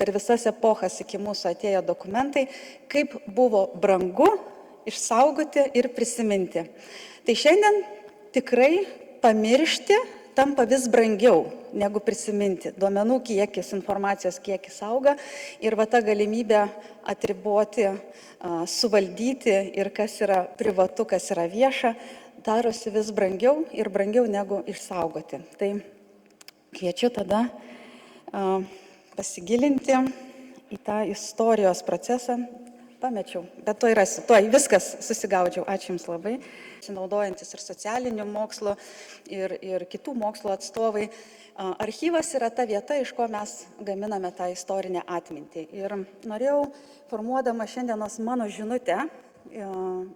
per visas epochas iki mūsų atėjo dokumentai, kaip buvo brangu išsaugoti ir prisiminti. Tai šiandien tikrai pamiršti tampa vis brangiau negu prisiminti. Duomenų kiekis, informacijos kiekis auga ir va ta galimybė atriboti, suvaldyti ir kas yra privatu, kas yra vieša, darosi vis brangiau ir brangiau negu išsaugoti. Tai kviečiu tada pasigilinti į tą istorijos procesą. Pamečiau, bet tuoj rasiu, tuoj viskas susigaudžiau. Ačiū Jums labai. Sinaudojantis ir socialinių mokslų, ir kitų mokslo atstovai. Archyvas yra ta vieta, iš ko mes gaminame tą istorinę atmintį. Ir norėjau, formuodama šiandienos mano žinutę,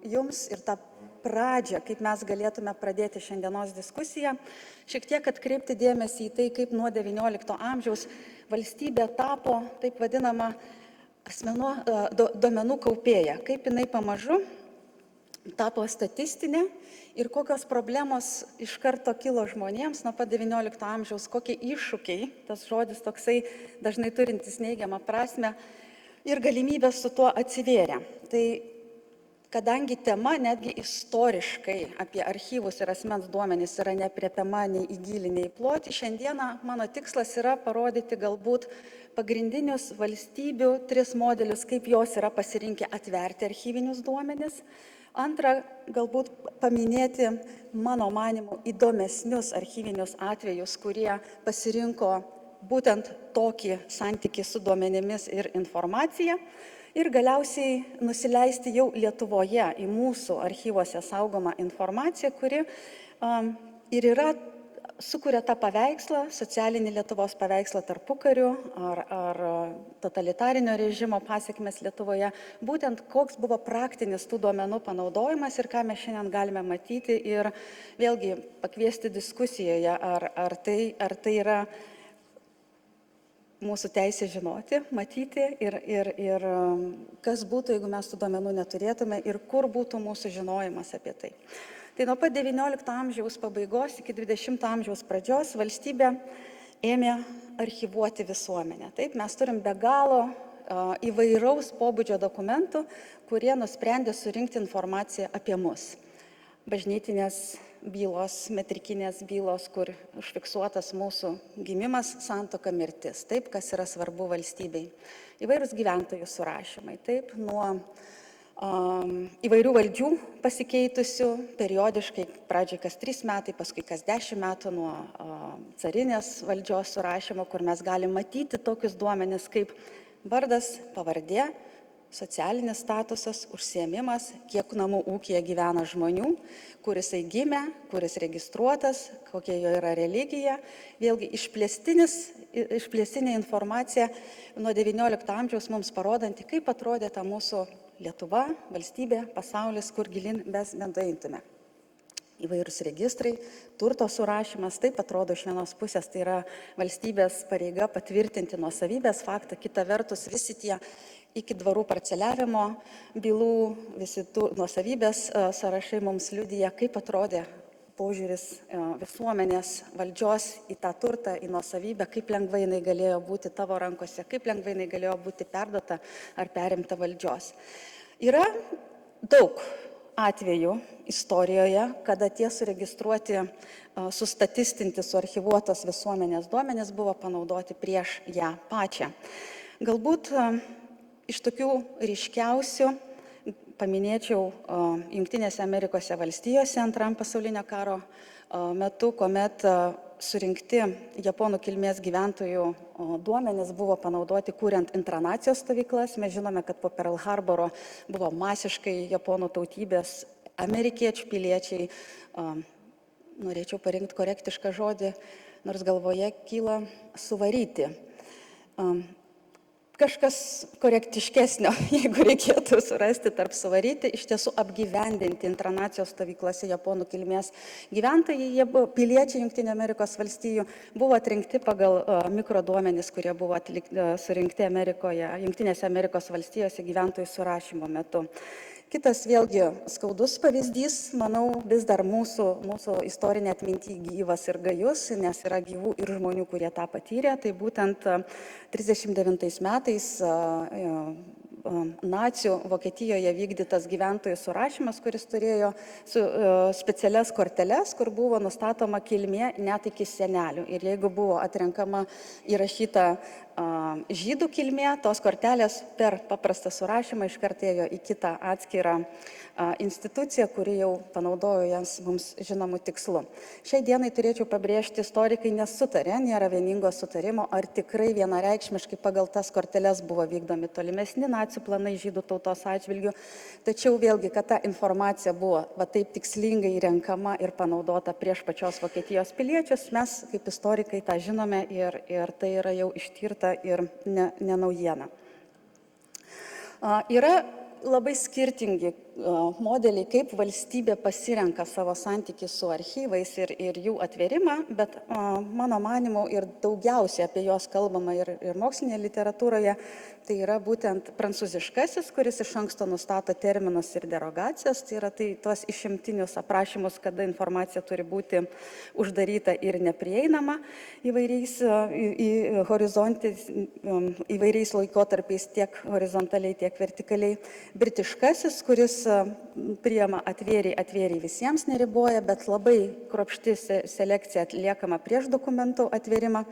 Jums ir tą pradžią, kaip mes galėtume pradėti šiandienos diskusiją, šiek tiek atkreipti dėmesį į tai, kaip nuo XIX amžiaus valstybė tapo, taip vadinama, duomenų kaupėja, kaip jinai pamažu tapo statistinė ir kokios problemos iš karto kilo žmonėms nuo pat XIX amžiaus, kokie iššūkiai, tas žodis toksai dažnai turintis neigiamą prasme ir galimybės su tuo atsivėrė. Tai kadangi tema netgi istoriškai apie archyvus ir asmens duomenys yra neaprėpiama nei į gylį, nei į plotį, šiandieną mano tikslas yra parodyti galbūt pagrindinius valstybių 3 modelius, kaip jos yra pasirinkę atverti archyvinius duomenis. Antra, galbūt paminėti mano manymu įdomesnius archyvinius atvejus, kurie pasirinko būtent tokį santykį su duomenimis ir informacija. Ir galiausiai nusileisti jau Lietuvoje į mūsų archyvuose saugomą informaciją, kuri ir sukuria tą paveikslą, socialinį Lietuvos paveikslą tarpukariu ar totalitarinio režimo pasiekmes Lietuvoje, būtent koks buvo praktinis tų duomenų panaudojimas ir ką mes šiandien galime matyti ir vėlgi pakviesti diskusijoje, ar tai yra mūsų teisė žinoti, matyti ir kas būtų, jeigu mes tų duomenų neturėtume ir kur būtų mūsų žinojimas apie tai. Tai nuo pat XIX amžiaus pabaigos iki XX amžiaus pradžios valstybė ėmė archyvuoti visuomenę. Taip, mes turim be galo įvairaus pobūdžio dokumentų, kurie nusprendė surinkti informaciją apie mus. Bažnytinės bylos, metrikinės bylos, kur užfiksuotas mūsų gimimas, santuoka, mirtis, taip, kas yra svarbu valstybei. Įvairūs gyventojų surašymai, taip, nuo įvairių valdžių pasikeitusių, periodiškai, pradžiai kas 3 metai, paskui kas 10 metų, nuo carinės valdžios surašymo, kur mes galim matyti tokius duomenis kaip vardas, pavardė, socialinis statusas, užsiėmimas, kiek namų ūkyje gyvena žmonių, kur jisai gimė, kur jis registruotas, kokia jo yra religija. Vėlgi išplėstinė informacija nuo XIX amžiaus mums parodanti, kaip atrodė ta mūsų Lietuva, valstybė, pasaulis, kur gilin mes bedaintume. Įvairūs registrai, turto surašymas, taip atrodo iš vienos pusės, tai yra valstybės pareiga patvirtinti nuosavybės faktą, kita vertus visi tie iki dvarų parceliavimo bylų, visi nuosavybės sąrašai mums liudija, kaip atrodė požiūris visuomenės valdžios į tą turtą, į nuosavybę, kaip lengvai jinai galėjo būti tavo rankose, kaip lengvai jinai galėjo būti perduota ar perimta valdžios. Yra daug atvejų istorijoje, kada tie suregistruoti, sustatistinti, suarchyvuotos visuomenės duomenys buvo panaudoti prieš ją pačią. Galbūt iš tokių ryškiausių paminėčiau Jungtinėse Amerikos valstijose Antram pasaulinio karo metu, kuomet surinkti japonų kilmės gyventojų duomenys buvo panaudoti kuriant internacijos stovyklas. Mes žinome, kad po Pearl Harboro buvo masiškai japonų tautybės amerikiečių piliečiai, norėčiau parinkti korektišką žodį, nors galvoje kyla suvaryti. Kažkas korektiškesnio, jeigu reikėtų surasti tarp suvaryti, iš tiesų apgyvendinti internacijos stovyklose japonų kilmės gyventojai, jie buvo piliečiai Jungtinių Amerikos valstijų, buvo atrinkti pagal mikroduomenis, kurie buvo surinkti Jungtinėse Amerikos valstijose gyventojų surašymo metu. Kitas vėlgi skaudus pavyzdys, manau, vis dar mūsų istorinė atminty gyvas ir gajus, nes yra gyvų ir žmonių, kurie tą patyrė. Tai būtent 39 metais nacių Vokietijoje vykdytas gyventojų surašymas, kuris turėjo specialias korteles, kur buvo nustatoma kilmė net iki senelių. Ir jeigu buvo atrenkama įrašyta žydų kilmė, tos kortelės per paprastą surašymą iškartėjo į kitą atskirą instituciją, kuri jau panaudojo jas mums žinomų tikslų. Šiai dienai turėčiau pabrėžti, istorikai nesutarė, nėra vieningo sutarimo, ar tikrai vienareikšmiškai pagal tas korteles buvo vykdomi tolimesni nacių planai žydų tautos atžvilgių. Tačiau vėlgi, kad ta informacija buvo taip tikslingai renkama ir panaudota prieš pačios Vokietijos piliečius, mes kaip istorikai tą žinome ir tai yra jau ištirta ir ne naujiena. Yra labai skirtingi modeliai, kaip valstybė pasirenka savo santykį su archyvais ir jų atvėrimą, bet mano manimu ir daugiausiai apie juos kalbama ir mokslinėje literatūroje, tai yra būtent prancūziškasis, kuris iš anksto nustato terminus ir derogacijas, tai yra tuos išimtinius aprašymus, kada informacija turi būti uždaryta ir neprieinama įvairiais laikotarpiais, tiek horizontaliai, tiek vertikaliai. Britiškasis, kuris priima atvėrė visiems, neriboja, bet labai kruopšti selekcija atliekama prieš dokumentų atvėrimą.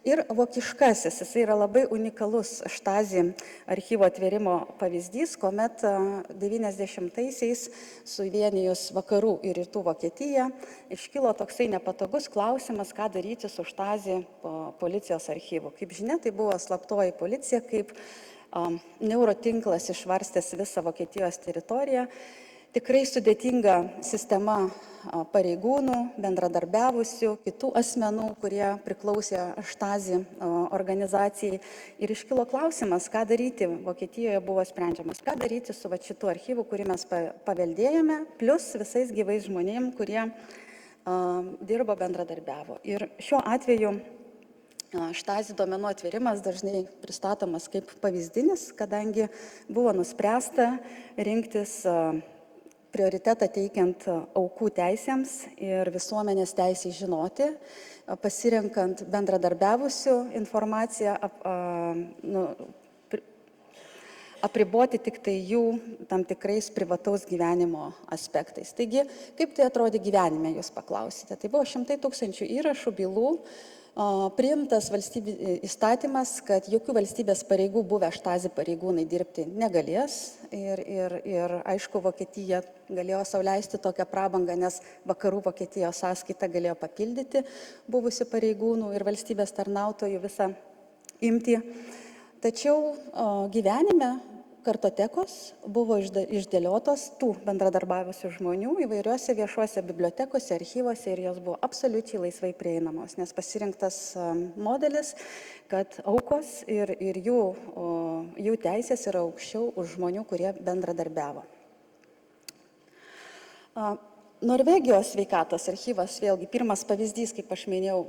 Ir vokiškasis, jis yra labai unikalus Štasi archyvo atvėrimo pavyzdys, kuomet 90-aisiais suvienijus vakarų ir rytų Vokietiją iškilo toksai nepatogus klausimas, ką daryti su Štasi policijos archyvu. Kaip žinia, tai buvo slaptoji policija, kaip neurotinklas išvarstęs visą Vokietijos teritoriją. Tikrai sudėtinga sistema pareigūnų, bendradarbiavusių, kitų asmenų, kurie priklausė Štasi organizacijai. Ir iškilo klausimas, ką daryti, Vokietijoje buvo sprendžiamas, ką daryti su šitų archyvų, kurį mes paveldėjome, plus visais gyvais žmonėm, kurie dirbo, bendradarbiavo. Ir šiuo atveju Štasi duomenų atvėrimas dažnai pristatomas kaip pavyzdinis, kadangi buvo nuspręsta rinktis prioritetą teikiant aukų teisėms ir visuomenės teisei žinoti, pasirenkant bendradarbiavusių informaciją, apriboti tik tai jų tam tikrais privataus gyvenimo aspektais. Taigi, kaip tai atrodė gyvenime, jūs paklausite. Tai buvo 100 000 įrašų bylų, priimtas įstatymas, kad jokių valstybės pareigų buvę Štasi pareigūnai dirbti negalės ir aišku, Vokietija galėjo sau leisti tokią prabangą, nes vakarų Vokietijos sąskaitą galėjo papildyti buvusių pareigūnų ir valstybės tarnautojų visą imtį. Tačiau gyvenime kartotekos buvo išdėliotos tų bendradarbiavusių žmonių įvairiuose viešuose bibliotekose, archyvuose ir jos buvo absoliučiai laisvai prieinamos, nes pasirinktas modelis, kad aukos ir jų teisės yra aukščiau už žmonių, kurie bendradarbiavo. Norvegijos sveikatos archyvas, vėlgi pirmas pavyzdys, kaip aš minėjau,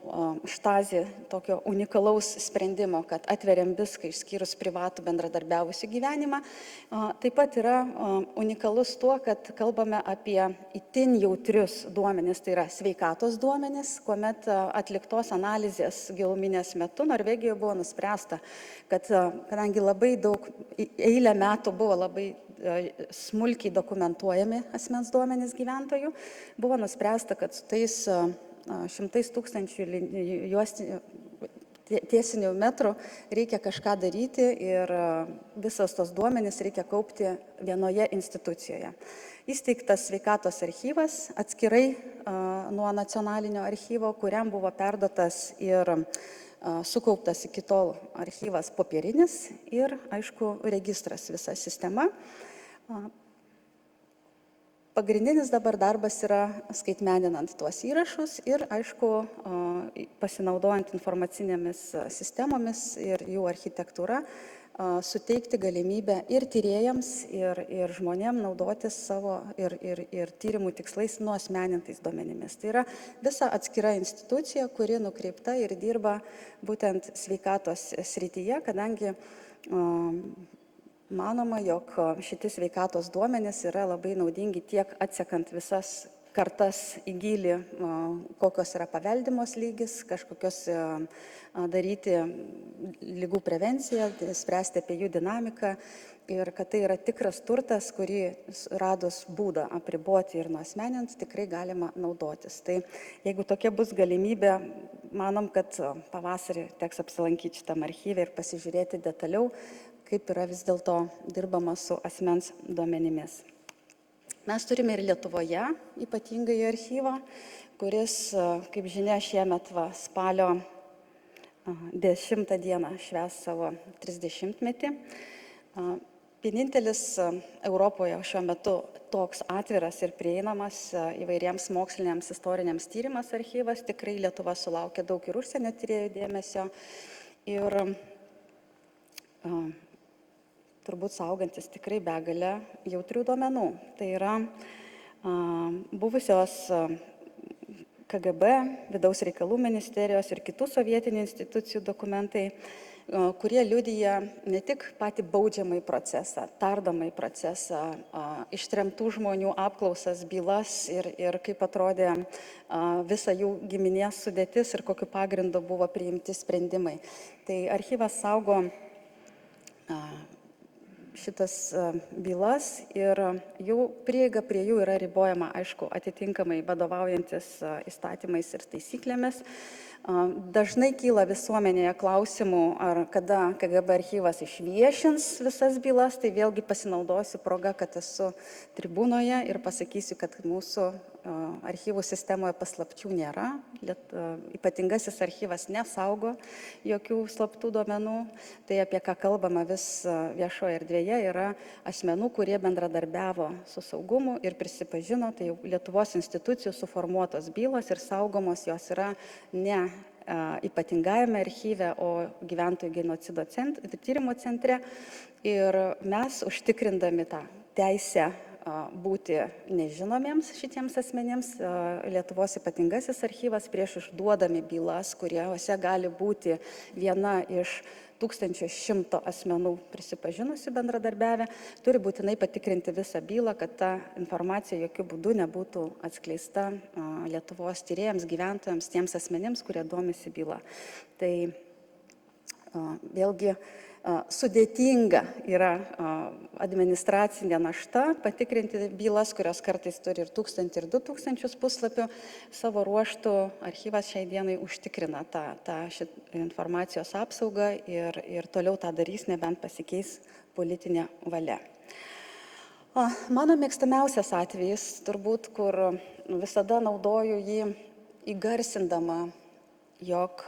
Štasi tokio unikalaus sprendimo, kad atveriam viską išskyrus privatų bendradarbiavusių gyvenimą. Taip pat yra unikalus tuo, kad kalbame apie itin jautrius duomenis, tai yra sveikatos duomenis, kuomet atliktos analizės giluminės metu Norvegijoje buvo nuspręsta, kad kadangi labai daug, eilę metų buvo labai smulkiai dokumentuojami asmens duomenys gyventojų, buvo nuspręsta, kad su tais 100 000 tiesinių metrų reikia kažką daryti ir visas tos duomenys reikia kaupti vienoje institucijoje. Įsteigtas sveikatos archyvas atskirai nuo nacionalinio archyvo, kuriam buvo perduotas ir sukauptas iki tol archyvas popierinis ir, aišku, registras, visa sistema. Pagrindinis dabar darbas yra skaitmeninant tuos įrašus ir, aišku, pasinaudojant informacinėmis sistemomis ir jų architektūra, suteikti galimybę ir tyrėjams, ir žmonėm naudotis savo ir tyrimų tikslais nuasmenintais duomenimis. Tai yra visa atskira institucija, kuri nukreipta ir dirba būtent sveikatos srityje, kadangi Manoma, jog šitie sveikatos duomenys yra labai naudingi tiek atsekant visas kartas į gilį, kokios yra paveldimos lygis, kažkokios daryti lygų prevenciją, spręsti apie jų dinamiką ir kad tai yra tikras turtas, kurį radus būdą apriboti ir nuasmenint, tikrai galima naudotis. Tai jeigu tokia bus galimybė, manom, kad pavasarį teks apsilankyti šitam archyve ir pasižiūrėti detaliau, kaip yra vis dėlto dirbama su asmens duomenimis. Mes turime ir Lietuvoje ypatingai archyvą, kuris, kaip žinia, šiemet spalio 10 dieną švęs savo 30-metį. Vienintelis Europoje šiuo metu toks atviras ir prieinamas įvairiems moksliniams istoriniams tyrimams archyvas. Tikrai Lietuva sulaukia daug ir užsienio tyrėjų dėmesio ir turbūt saugantis tikrai begalę jautrių duomenų. Tai yra buvusios KGB, Vidaus reikalų ministerijos ir kitų sovietinių institucijų dokumentai, kurie liudija ne tik patį baudžiamąjį procesą, tardomąjį procesą, ištremtų žmonių apklausas, bylas ir kaip atrodė visa jų giminės sudėtis ir kokiu pagrindu buvo priimti sprendimai. Tai archyvas saugo šitas bylas ir jų prieiga prie jų yra ribojama, aišku, atitinkamai vadovaujantis įstatymais ir taisyklėmis. Dažnai kyla visuomenėje klausimų, ar kada KGB archyvas išviešins visas bylas, tai vėlgi pasinaudosiu progą, kad esu tribūnoje ir pasakysiu, kad mūsų archyvų sistemoje paslapčių nėra. Ypatingasis archyvas nesaugo jokių slaptų duomenų. Tai apie ką kalbama vis viešoje erdvėje yra asmenų, kurie bendradarbiavo su saugumu ir prisipažino, tai jau Lietuvos institucijų suformuotos bylos ir saugomos jos yra ne ypatingajame archyve, o gyventojų genocido tyrimo centre. Ir mes užtikrindami tą teisę būti nežinomiems šitiems asmenėms, Lietuvos ypatingasis archyvas prieš išduodami bylas, kuriuose gali būti viena iš 1100 asmenų prisipažinusių bendradarbiavę, turi būtinai patikrinti visą bylą, kad ta informacija jokių būdų nebūtų atskleista Lietuvos tyrėjams, gyventojams, tiems asmenims, kurie domisi bylą. Tai vėlgi sudėtinga yra administracinė našta patikrinti bylas, kurios kartais turi ir 1000 ir 2000 puslapių. Savo ruoštų archyvas šiai dienai užtikrina tą informacijos apsaugą ir toliau tą darys, nebent pasikeis politinė valia. Mano mėgstamiausias atvejis, turbūt, kur visada naudoju jį įgarsindama, jog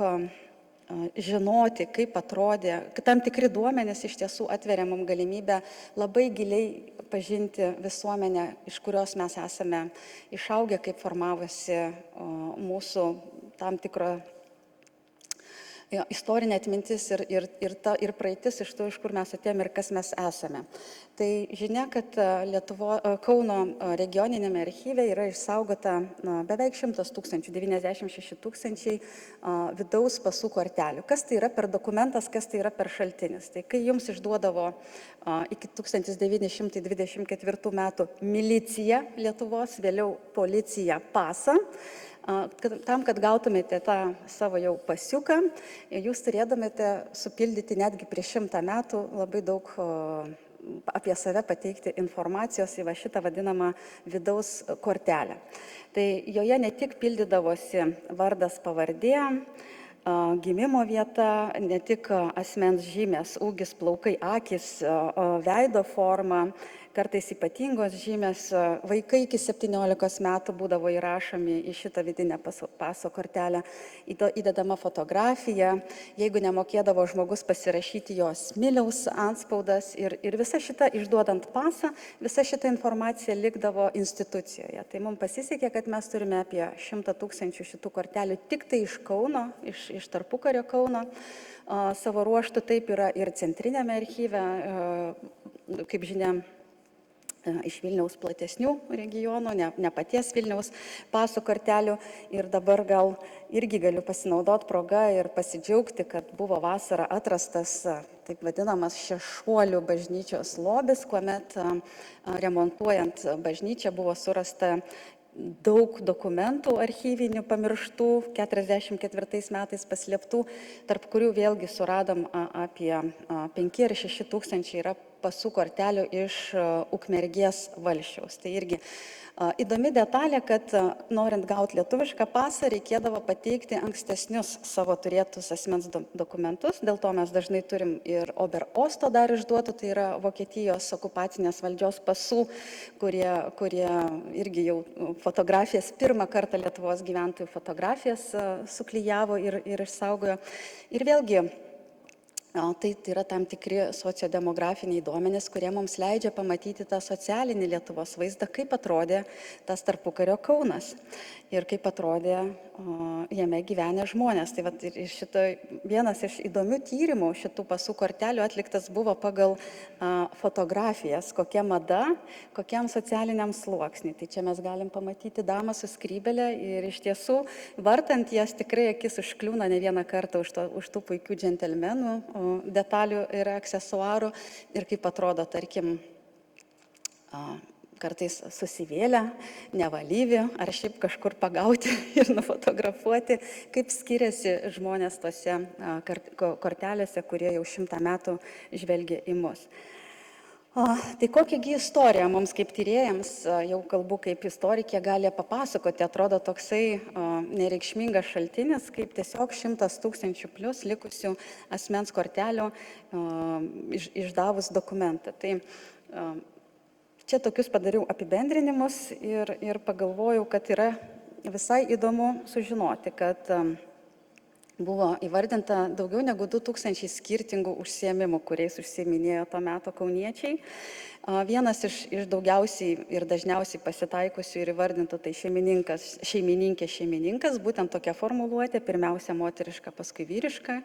žinoti, kaip atrodė, kad tam tikri duomenys iš tiesų atveria mums galimybę labai giliai pažinti visuomenę, iš kurios mes esame išaugę, kaip formavosi mūsų tam tikro istorinė atmintis ir praeitis iš to, iš kur mes atėjome ir kas mes esame. Tai žinia, kad Kauno regioninėme archyve yra išsaugota beveik 100 000, 96 000 vidaus pasų kortelių. Kas tai yra per dokumentas, kas tai yra per šaltinis. Tai kai jums išduodavo iki 1924 metų milicija Lietuvos, vėliau policija pasą, tam, kad gautumėte tą savo jau pasiuką, jūs turėtumėte supildyti netgi prieš 100 metų labai daug apie save pateikti informacijos į šitą vadinamą vidaus kortelę. Tai joje ne tik pildydavosi vardas, pavardė, gimimo vieta, ne tik asmens žymės, ūgis, plaukai, akys, veido forma, kartais ypatingos žymės, vaikai iki 17 metų būdavo įrašomi į šitą vidinę paso kortelę, įdedama fotografija, jeigu nemokėdavo žmogus pasirašyti jo smiliaus antspaudas ir visa šita, išduodant pasą, visa šita informacija likdavo institucijoje. Tai mums pasisekė, kad mes turime apie 100 000 šitų kortelių tik tai iš Kauno, iš tarpukario Kauno. Savo ruoštų taip yra ir centrinėme archyve, kaip žinia, iš Vilniaus platesnių regionų, ne paties Vilniaus pasų kortelių. Ir dabar gal irgi galiu pasinaudoti progą ir pasidžiaugti, kad buvo vasarą atrastas taip vadinamas Šešuolių bažnyčios lobis, kuomet remontuojant bažnyčią buvo surasta daug dokumentų archyvinių pamirštų, 44 metais paslėptų, tarp kurių vėlgi suradom apie 5 ar 6 tūkstančiai yra pasų kortelių iš Ukmergės valsčiaus. Tai irgi įdomi detalė, kad norint gauti lietuvišką pasą, reikėdavo pateikti ankstesnius savo turėtus asmens dokumentus. Dėl to mes dažnai turim ir Oberosto dar išduotų, tai yra Vokietijos okupacinės valdžios pasų, kurie irgi jau fotografijas, pirmą kartą Lietuvos gyventojų fotografijas suklijavo ir išsaugojo. Ir vėlgi, tai yra tam tikri sociodemografiniai duomenys, kurie mums leidžia pamatyti tą socialinį Lietuvos vaizdą, kaip atrodė tas tarpukario Kaunas ir kaip atrodė jame gyvenę žmonės. Tai vat, vienas iš įdomių tyrimų šitų pasų kortelių atliktas buvo pagal fotografijas, kokia mada, kokiam socialiniam sluoksniui. Tai čia mes galim pamatyti damą su skrybelė ir iš tiesų, vartant jas, tikrai akis užkliūna ne vieną kartą už tų puikių džentelmenų detalių ir aksesuarų ir kaip atrodo, tarkim, kartais susivėlę, nevalyvi ar šiaip kažkur pagauti ir nufotografuoti, kaip skiriasi žmonės tose kortelėse, kurie jau 100 metų žvelgia į mus. Tai kokiagi istorija mums kaip tyrėjams, jau kalbu kaip istorikė, gali papasakoti, atrodo toksai nereikšmingas šaltinis, kaip tiesiog 100 tūkstančių plus likusių asmens kortelių išdavus dokumentą. Tai čia tokius padariau apibendrinimus ir pagalvojau, kad yra visai įdomu sužinoti, kad buvo įvardinta daugiau negu 2000 skirtingų užsiėmimų, kuriais užsiiminėjo to meto kauniečiai. Vienas iš daugiausiai ir dažniausiai pasitaikusių ir įvardintų tai šeimininkas, būtent tokia formuluotė, pirmiausia moteriška, paskui vyriška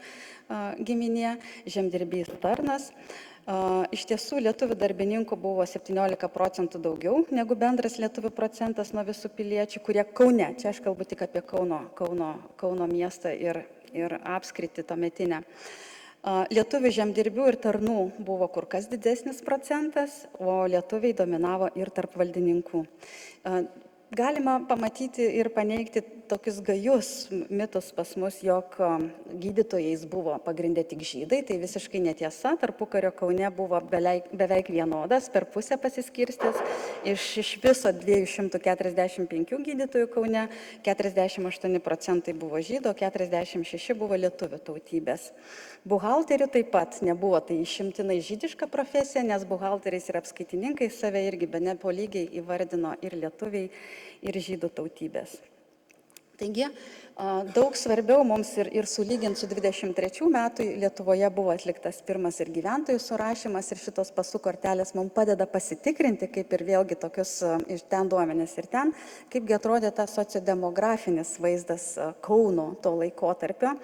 giminė, žemdirbys tarnas. Iš tiesų lietuvių darbininkų buvo 17% daugiau negu bendras lietuvių procentas nuo visų piliečių, kurie Kaune, čia aš kalbu tik apie Kauno miestą ir apskritį tuometinę. Lietuvių žemdirbių ir tarnų buvo kur kas didesnis procentas, o lietuviai dominavo ir tarp valdininkų. Galima pamatyti ir paneigti tokius gajus mitus pas mus, jog gydytojais buvo pagrindė tik žydai, tai visiškai netiesa, tarpukario Kaune buvo beveik vienodas, per pusę pasiskirstęs, iš viso 245 gydytojų Kaune 48% buvo žydų, 46% buvo lietuvių tautybės. Buhalterių taip pat nebuvo, tai išimtinai žydiška profesija, nes buhalteriais ir apskaitininkai save irgi bene po lygiai įvardino ir lietuviai, ir žydų tautybės. Taigi, daug svarbiau mums ir sulyginti su 23 metų Lietuvoje buvo atliktas pirmas ir gyventojų surašymas ir šitos pasų kortelės mums padeda pasitikrinti, kaip ir vėlgi tokius iš ten duomenis ir ten, kaipgi atrodė tas sociodemografinis vaizdas Kauno to laikotarpio.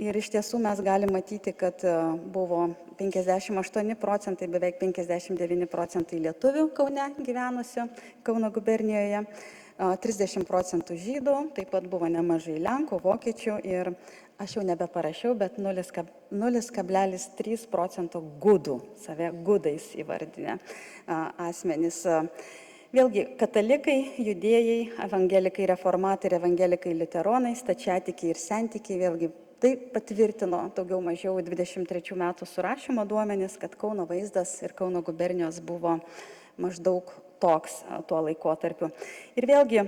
Ir iš tiesų mes galime matyti, kad buvo 58%, beveik 59% lietuvių Kaune gyvenusių, Kauno gubernijoje, 30% žydų, taip pat buvo nemažai lenkų, vokiečių ir aš jau nebeparašiau, bet 0,3% gudų, save gudais įvardinę asmenys. Vėlgi, katalikai, judėjai, evangelikai, reformatai ir evangelikai, liuteronai, stačiatikiai ir sentikiai, vėlgi tai patvirtino daugiau mažiau 23 metų surašymo duomenis, kad Kauno vaizdas ir Kauno gubernijos buvo maždaug toks tuo laikotarpiu. Ir vėlgi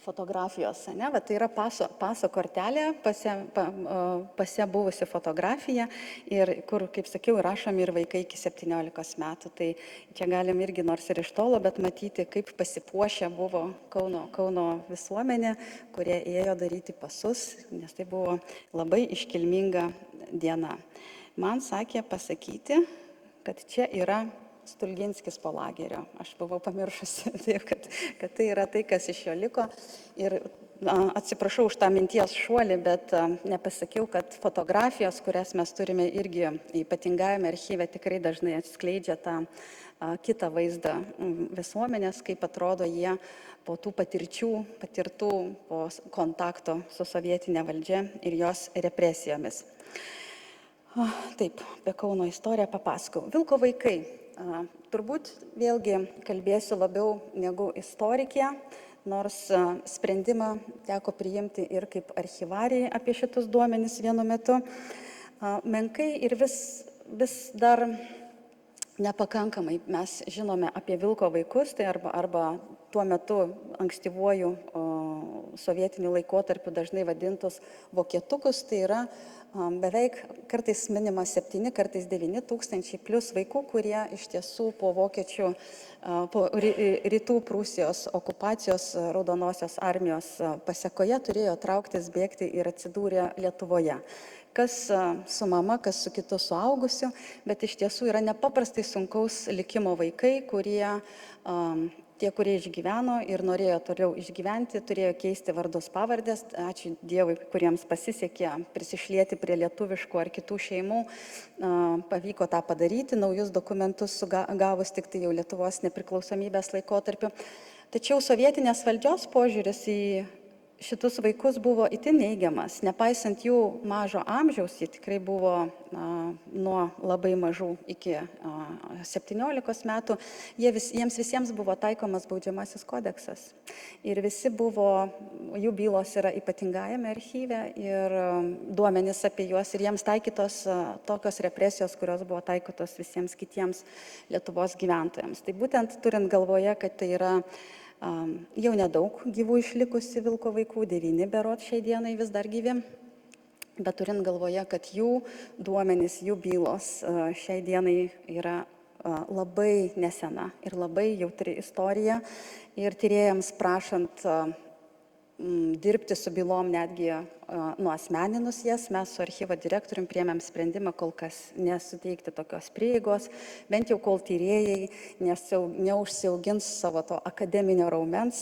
fotografijos, ne? Va, tai yra paso kortelė, pase buvusi fotografija ir kur, kaip sakiau, rašomi ir vaikai iki 17 metų. Tai čia galim irgi nors ir iš tolo, bet matyti, kaip pasipuošę buvo Kauno visuomenė, kurie ėjo daryti pasus, nes tai buvo labai iškilminga diena. Man sakė pasakyti, kad čia yra Stulginskis po lagerio. Aš buvau pamiršusi, taip, kad tai yra tai, kas iš jo liko. Ir atsiprašau už tą minties šuolį, bet nepasakiau, kad fotografijos, kurias mes turime irgi ypatingajame archyve, tikrai dažnai atskleidžia tą kitą vaizdą visuomenės, kaip atrodo jie po tų patirtų po kontakto su sovietinė valdžia ir jos represijomis. Taip, apie Kauno istoriją papasakau. Vilko vaikai. Turbūt vėlgi kalbėsiu labiau negu istorikė, nors sprendimą teko priimti ir kaip archyvarijai apie šitus duomenis vienu metu. Menkai ir vis dar nepakankamai mes žinome apie Vilko vaikus, tai arba tuo metu ankstyvuoju sovietiniu laikotarpiu dažnai vadintus vokietukus, tai yra beveik kartais minima 7, kartais 9 tūkstančiai plus vaikų, kurie iš tiesų po vokiečių, po rytų Prūsijos okupacijos Raudonosios armijos pasekoje turėjo trauktis, bėgti ir atsidūrė Lietuvoje. Kas su mama, kas su kitu suaugusiu, bet iš tiesų yra nepaprastai sunkaus likimo vaikai, tie, kurie išgyveno ir norėjo toliau išgyventi, turėjo keisti vardus pavardės. Ačiū Dievui, kuriems pasisekė prisišlieti prie lietuviškų ar kitų šeimų, pavyko tą padaryti, naujus dokumentus gavus tik tai jau Lietuvos nepriklausomybės laikotarpiu. Tačiau sovietinės valdžios požiūris į šitus vaikus buvo itin neigiamas. Nepaisant jų mažo amžiaus, jie tikrai buvo nuo labai mažų iki 17 metų, jiems visiems buvo taikomas baudžiamasis kodeksas. Ir jų bylos yra ypatingajame archyve ir duomenys apie juos ir jiems taikytos tokios represijos, kurios buvo taikytos visiems kitiems Lietuvos gyventojams. Tai būtent turint galvoje, kad tai yra jau nedaug gyvų išlikusi Vilko vaikų, 9 berot šiai dienai vis dar gyvi, bet turint galvoje, kad jų duomenys, jų bylos šiai dienai yra labai nesena ir labai jautri istorija ir tyrėjams prašant dirbti su bylom netgi nuasmeninus jas, mes su archyvo direktoriumi priėmėm sprendimą kol kas nesuteikti tokios prieigos, bent jau kol tyrėjai neužsiaugins savo to akademinio raumens,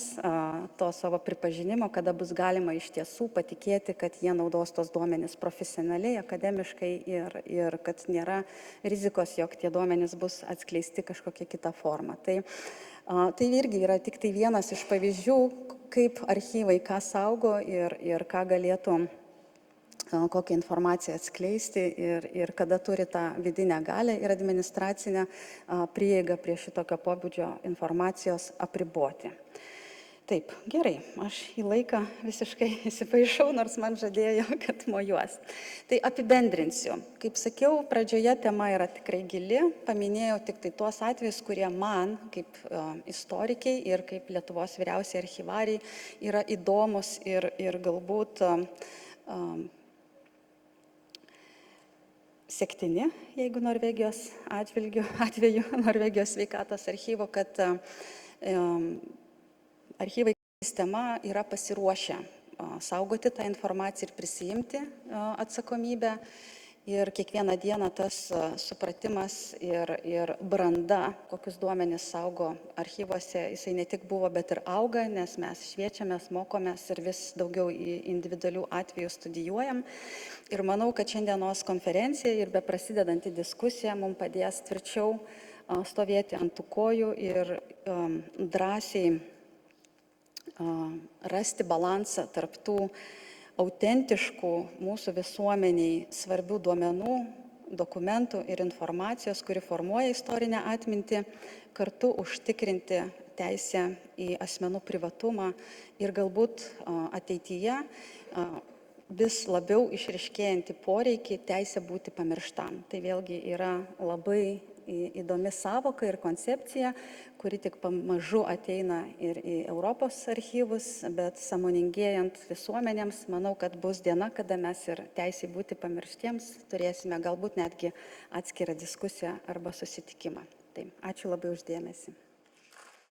to savo pripažinimo, kada bus galima iš tiesų patikėti, kad jie naudos tos duomenys profesionaliai, akademiškai ir kad nėra rizikos, jog tie duomenys bus atskleisti kažkokia kita forma. Tai irgi yra tik tai vienas iš pavyzdžių, kaip archyvai ką saugo ir ką galėtų, kokią informaciją atskleisti ir kada turi tą vidinę galią ir administracinę prieigą prie šitokio pobūdžio informacijos apriboti. Taip, gerai, aš į laiką visiškai įsipaišau, nors man žadėjo, kad mojuos. Tai apibendrinsiu. Kaip sakiau, pradžioje tema yra tikrai gili, paminėjau tik tai tuos atvejus, kurie man, kaip istorikiai ir kaip Lietuvos vyriausiai archyvariai, yra įdomus ir galbūt sektini, jeigu Norvegijos atveju Norvegijos sveikatos archyvo, kad archyvai sistema yra pasiruošę saugoti tą informaciją ir prisijimti atsakomybę. Ir kiekvieną dieną tas supratimas ir branda, kokius duomenis saugo archyvuose, jisai ne tik buvo, bet ir auga, nes mes šviečiamės, mokomės ir vis daugiau į individualių atvejų studijuojam. Ir manau, kad šiandienos konferencija ir beprasidedanti diskusija mums padės tvirčiau stovėti ant tų kojų ir drąsiai rasti balansą tarp tų autentiškų mūsų visuomeniai svarbių duomenų, dokumentų ir informacijos, kuri formuoja istorinę atmintį, kartu užtikrinti teisę į asmenų privatumą ir galbūt ateityje vis labiau išryškėjantį poreikį teisę būti pamirštam. Tai vėlgi yra labai įdomi savoka ir koncepcija, kuri tik pamažu ateina ir į Europos archyvus, bet sąmoningėjant visuomenėms, manau, kad bus diena, kada mes ir teisė būti pamirštiems turėsime galbūt netgi atskirą diskusiją arba susitikimą. Tai ačiū labai už dėmesį.